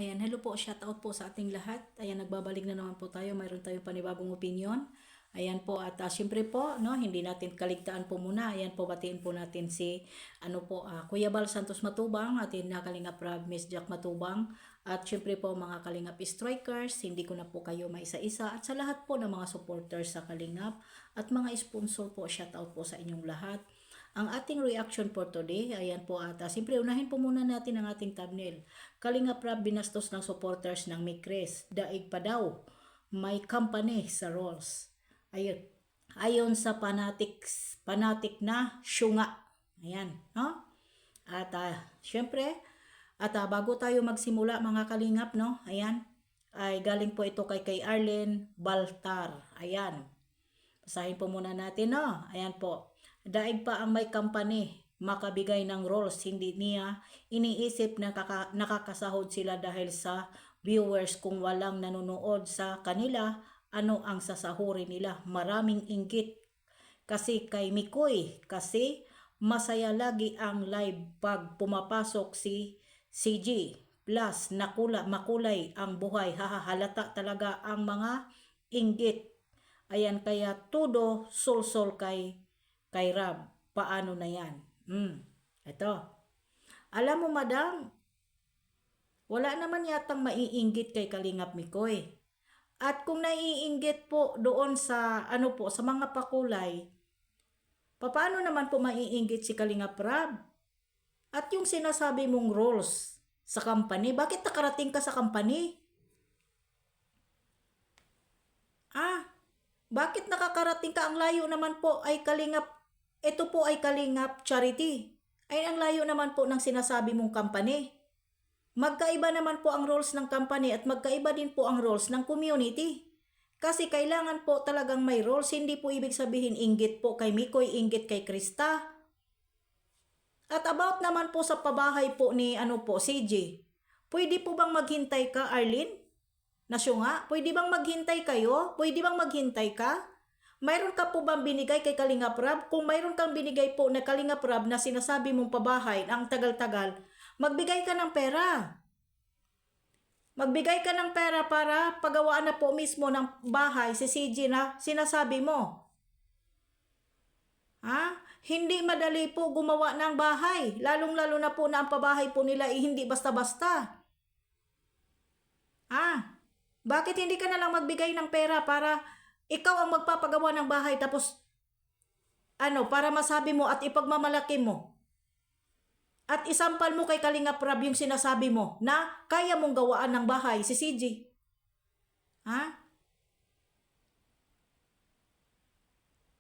Ayan, hello po, shout out po sa ating lahat. Ayan, nagbabalik na naman po tayo. Mayroon tayong panibagong opinion. Ayan po, at syempre po, no, hindi natin kaligtaan po muna. Ayan po, batiin po natin si Kuya Bal Santos Matubang, atin na Kalingap Rab, Miss Jack Matubang. At syempre po mga Kalingap Strikers, hindi ko na po kayo maisa-isa. At sa lahat po ng mga supporters sa Kalingap at mga sponsor po, shout out po sa inyong lahat. Ang ating reaction for today, ayan po ata. Siyempre, unahin po muna natin ang ating thumbnail. Kalingap Rab binastos ng supporters ng Mikres. Daig pa daw. May company sa Rolls. Ayun. Ayon sa fanatic na syunga. Ayan. No? At siyempre, bago tayo magsimula mga Kalingap, no? Ayan. Ay galing po ito kay Arlen Baltar. Ayan. Basahin po muna natin, no? Ayan po. Daig pa ang may company makabigay ng roles, hindi niya iniisip na nakakasahod sila dahil sa viewers. Kung walang nanonood sa kanila, ano ang sasahurin nila? Maraming inggit kasi kay Mikoy, kasi masaya lagi ang live pag pumapasok si CG. Plus, makulay ang buhay. Halata talaga ang mga inggit. Ayan, kaya todo sol kay Rab. Paano na yan? Ito. Alam mo, madam, wala naman yatang maiinggit kay Kalingap Mikoy. At kung naiinggit po doon sa sa mga pakulay, paano naman po maiinggit si Kalingap Rab? At yung sinasabi mong roles sa company, bakit nakarating ka sa company? Bakit nakakarating ka? Ang layo naman po ay Kalingap, ito po ay Kalingap Charity. Ay ang layo naman po ng sinasabi mong company. Magkaiba naman po ang roles ng company at magkaiba din po ang roles ng community. Kasi kailangan po talagang may roles, hindi po ibig sabihin inggit po kay Mikoy, inggit kay Krista. At about naman po sa pabahay po ni CJ, pwede po bang maghintay ka, Arlene? Nasyo nga, pwede bang maghintay kayo? Pwede bang maghintay ka? Mayroon ka po bang binigay kay Kalingap Rab? Kung mayroon kang binigay po na Kalingap Rab na sinasabi mong pabahay, ang tagal-tagal, magbigay ka ng pera. Magbigay ka ng pera para pagawaan na po mismo ng bahay si CG na sinasabi mo. Hindi madali po gumawa ng bahay. Lalong-lalo na po na ang pabahay po nila hindi basta-basta. Bakit hindi ka na lang magbigay ng pera para ikaw ang magpapagawa ng bahay tapos para masabi mo at ipagmamalaki mo at isampal mo kay Kalingap Rab yung sinasabi mo na kaya mong gawaan ng bahay si CG?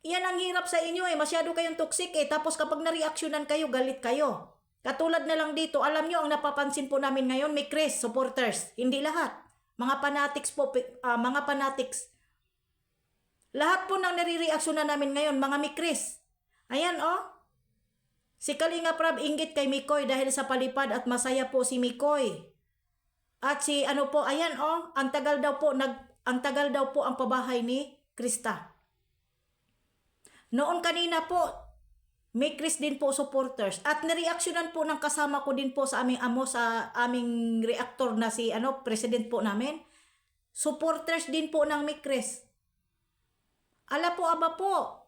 Yan ang hirap sa inyo masyado kayong toxic tapos kapag nareaksyonan kayo, galit kayo. Katulad na lang dito, alam nyo ang napapansin po namin ngayon, may Chris supporters, hindi lahat. Mga fanatics po, mga fanatics. Lahat po nang nare-reaksyonan namin ngayon, mga Mikris. Ayan si Kalingap Rab inggit kay Mikoy dahil sa palipad at masaya po si Mikoy. At si ayan ang tagal daw po ang pabahay ni Krista. Noon kanina po, may Chris din po supporters at nareaksyonan po ng kasama ko din po sa aming reactor na si president po namin. Supporters din po ng Mikres. Ala po, aba po.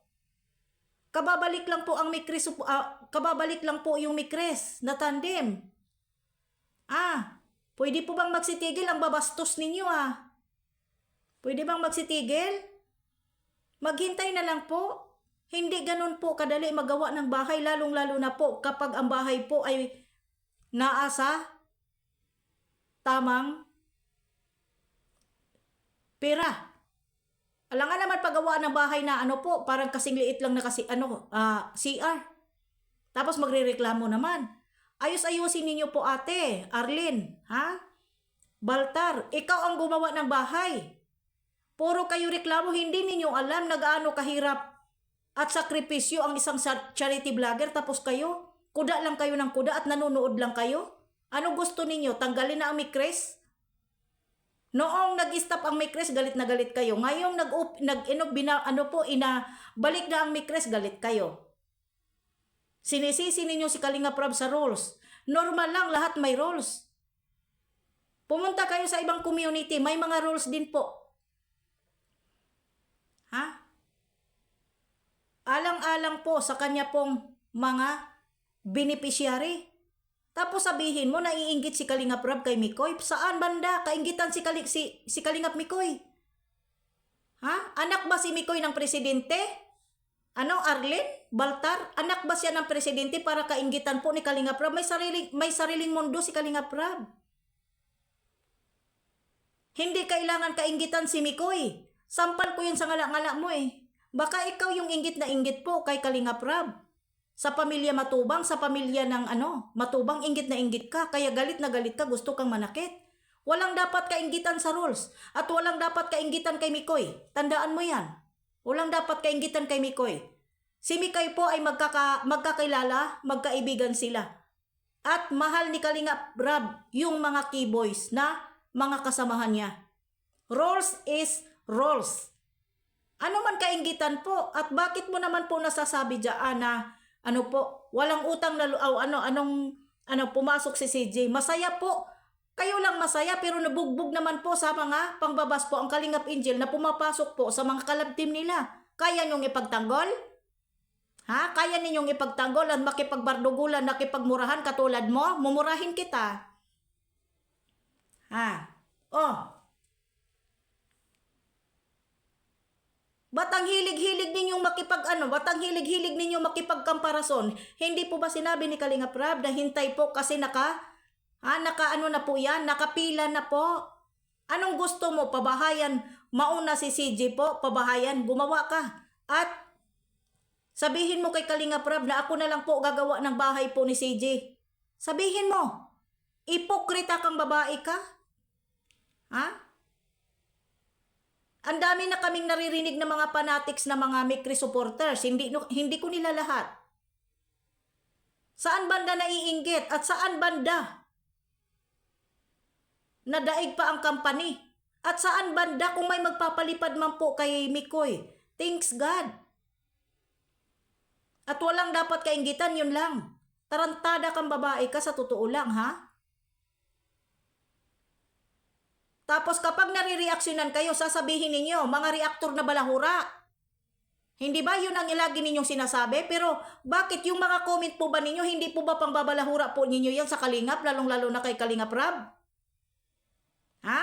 Kababalik lang po ang Mikres, kababalik lang po yung Mikres na tandem. Pwede po bang magsitigil ang babastos ninyo Pwede bang magsitigil? Maghintay na lang po. Hindi ganun po kadali magawa ng bahay, lalong-lalo na po kapag ang bahay po ay naasa tamang pera. Alangan naman paggawa ng bahay na parang kasing liit lang na kasi CR. Tapos magrereklamo naman. Ayos-ayusin ninyo po ate, Arlene, Baltar, ikaw ang gumawa ng bahay. Puro kayo reklamo, hindi ninyo alam na gaano kahirap at sakripisyo ang isang charity vlogger tapos kayo, kuda lang kayo ng kuda at nanonood lang kayo? Ano gusto ninyo? Tanggalin na ang Mikres? Noong nag-stop ang Mikres, galit na galit kayo. Ngayong balik na ang Mikres, galit kayo. Sinisisi ninyo si Kalingap Rab sa rules. Normal lang, lahat may rules. Pumunta kayo sa ibang community, may mga rules din po. Ha? Alang-alang po sa kanya pong mga beneficiary. Tapos sabihin mo, naiinggit si Kalingap Rab kay Mikoy. Saan banda? Kainggitan si Kalingap Mikoy. Ha? Anak ba si Mikoy ng presidente? Ano, Arlene? Baltar? Anak ba siya ng presidente para kainggitan po ni Kalingap Rab? May sariling mundo si Kalingap Rab. Hindi kailangan kainggitan si Mikoy. Sampal ko yun sa ngala-ngala mo eh. Baka ikaw yung inggit na inggit po kay Kalingap Rab. Sa pamilya Matubang, sa pamilya ng Matubang, inggit na inggit ka. Kaya galit na galit ka, gusto kang manakit. Walang dapat kainggitan sa rules. At walang dapat kainggitan kay Mikoy. Tandaan mo yan. Walang dapat kainggitan kay Mikoy. Si Mikoy po ay magkakilala, magkaibigan sila. At mahal ni Kalingap Rab yung mga keyboys na mga kasamahan niya. Rules is rules. Ano man kainggitan po, at bakit mo naman po nasasabi dyan na walang utang na pumasok si CJ. Masaya po. Kayo lang masaya pero nabugbog naman po sa mga pangbabas po ang Kalingap Angel na pumapasok po sa mga kalab team nila. Kaya niyong ipagtanggol? Ha? Kaya ninyong ipagtanggol at makipagbardugulan, nakipagmurahan katulad mo? Mumurahin kita. Ba't ang hilig-hilig ninyong hilig-hilig ninyong makipagkamparason? Hindi po ba sinabi ni Kalingap Rab na hintay po kasi na po yan, nakapila na po. Anong gusto mo? Pabahayan, mauna si CJ po, pabahayan, gumawa ka. At sabihin mo kay Kalingap Rab na ako na lang po gagawa ng bahay po ni CJ. Sabihin mo, ipokrita kang babae ka? Ha? Ang dami na kaming naririnig ng mga fanatics na mga Mikri supporters. Hindi ko nila lahat. Saan banda naiinggit at saan banda nadaig pa ang company? At saan banda kung may magpapalipad man po kay Mikoy? Thanks God. At walang dapat kainggitan, yun lang. Tarantada kang babae ka, sa totoo lang, ha? Tapos kapag nare-reaksyonan kayo, sasabihin ninyo, mga reaktor na balahura. Hindi ba yun ang ilagi ninyong sinasabi? Pero bakit yung mga comment po ba ninyo, hindi po ba pangbabalahura po ninyo yan sa Kalingap, lalong-lalo na kay Kalingap Rab? Ha?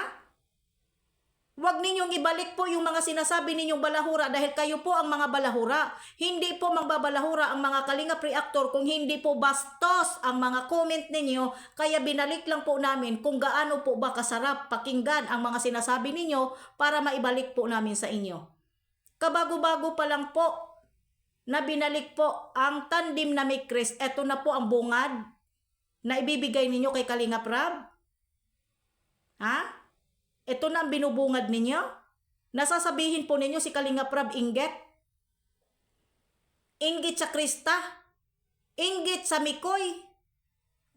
Huwag ninyong ibalik po yung mga sinasabi ninyong balahura dahil kayo po ang mga balahura. Hindi po mangbabalahura ang mga Kalingap reactor kung hindi po bastos ang mga comment ninyo. Kaya binalik lang po namin kung gaano po ba kasarap pakinggan ang mga sinasabi ninyo para maibalik po namin sa inyo. Kabago-bago pa lang po na binalik po ang tandem na Mikris. Eto na po ang bungad na ibibigay ninyo kay Kalingap Rab. Ha? Ito na ang binubungad ninyo? Nasasabihin po ninyo si Kalingap Rab inggit? Inggit sa Krista? Inggit sa Mikoy?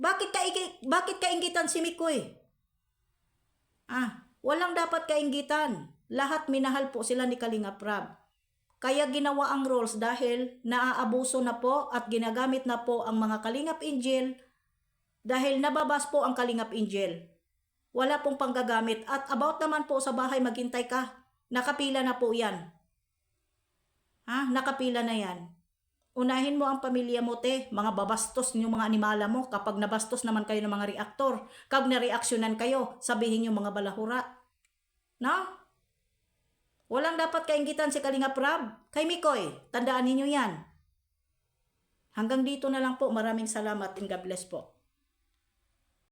Bakit kainggitan si Mikoy? Walang dapat kainggitan. Lahat minahal po sila ni Kalingap Rab. Kaya ginawa ang rules dahil naaabuso na po at ginagamit na po ang mga Kalingap Angel dahil nababas po ang Kalingap Angel. Wala pong panggagamit. At about naman po sa bahay, maghintay ka. Nakapila na po yan. Nakapila na yan. Unahin mo ang pamilya mo, te. Mga babastos niyo mga animala mo. Kapag nabastos naman kayo ng mga reaktor. Kapag nareaksyonan kayo, sabihin niyo mga balahura. No? Walang dapat kainggitan si Kalingap Rab. Kay Mikoy, tandaan ninyo yan. Hanggang dito na lang po. Maraming salamat and God bless po.